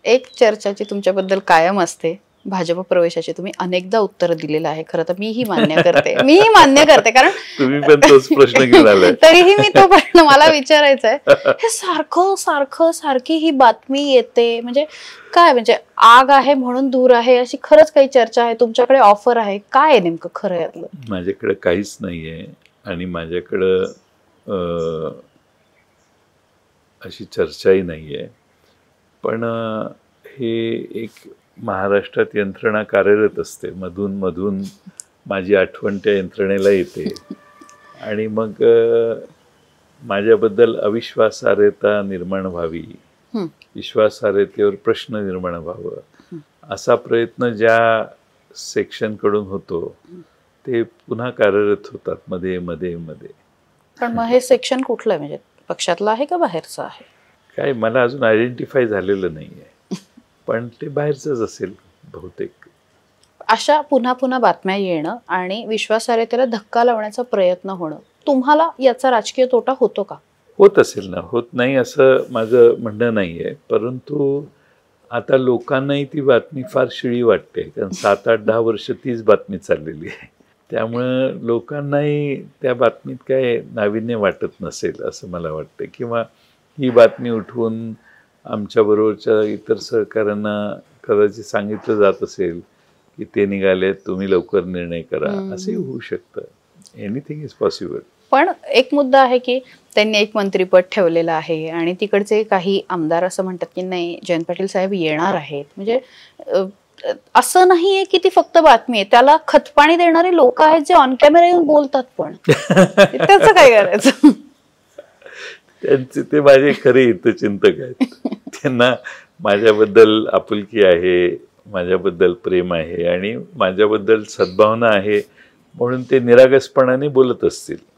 एक चर्चाची तुमच्याबद्दल कायम असते, भाजप प्रवेशाची तुम्ही अनेकदा उत्तर दिलेलं आहे. खरं तर मीही मान्य करते कारण तुम्ही पण तोच प्रश्न घेऊन आलाय. तरीही मी तो प्रश्न मला विचारायचा आहे. हे सारखी ही बातमी येते, म्हणजे काय, म्हणजे आग आहे म्हणून दूर आहे अशी खरंच काही चर्चा आहे? तुमच्याकडे ऑफर आहे काय नेमकं खरं यातलं? माझ्याकडे काहीच नाहीये आणि माझ्याकडं अशी चर्चाही नाहीये. पण हे एक महाराष्ट्रात यंत्रणा कार्यरत असते. मधून मधून माझी आठवण त्या यंत्रणेला येते आणि मग माझ्याबद्दल अविश्वासार्हता निर्माण व्हावी, विश्वासार्हतेवर प्रश्न निर्माण व्हावं असा प्रयत्न ज्या सेक्शनकडून होतो ते पुन्हा कार्यरत होतात मध्ये मध्ये मध्ये. पण मग हे सेक्शन कुठलं आहे, म्हणजे पक्षातलं आहे का बाहेरचं आहे? काय मला अजून आयडेंटिफाय झालेलं नाहीये, पण ते बाहेरचंच असेल बहुतेक. अशा पुन्हा पुन्हा बातम्या येणं आणि विश्वासार्हतेला धक्का लावण्याचा प्रयत्न होणं, तुम्हाला याचा राजकीय तोटा होतो का? होत असेल ना, होत नाही असं माझं म्हणणं नाहीये, परंतु आता लोकांनाही ती बातमी फार शिळी वाटते, कारण 7-8-10 वर्ष तीच बातमी चाललेली आहे. त्यामुळं लोकांनाही त्या बातमीत काय नाविन्य वाटत नसेल असं मला वाटतं, किंवा ही बातमी उठवून आमच्याबरोबरच्या इतर सहकाऱ्यांना कदाचित सांगितलं जात असेल की ते निघाले, तुम्ही लवकर निर्णय करा, असंही होऊ शकतं. Anything is possible. पण एक मुद्दा आहे की त्यांनी एक मंत्रिपद ठेवलेलं आहे आणि तिकडचे काही आमदार असं म्हणतात की नाही, जयंत पाटील साहेब येणार आहेत. म्हणजे असं नाहीये की ती फक्त बातमी आहे, त्याला खतपाणी देणारे लोक आहेत जे ऑन कॅमेरा येऊन बोलतात. पण त्याचं काय करायचं? त्यांचे ते माझे खरे हितचिंतक आहेत. त्यांना माझ्याबद्दल आपुलकी आहे, माझ्याबद्दल प्रेम आहे आणि माझ्याबद्दल सद्भावना आहे, म्हणून ते निरागसपणाने बोलत असतील.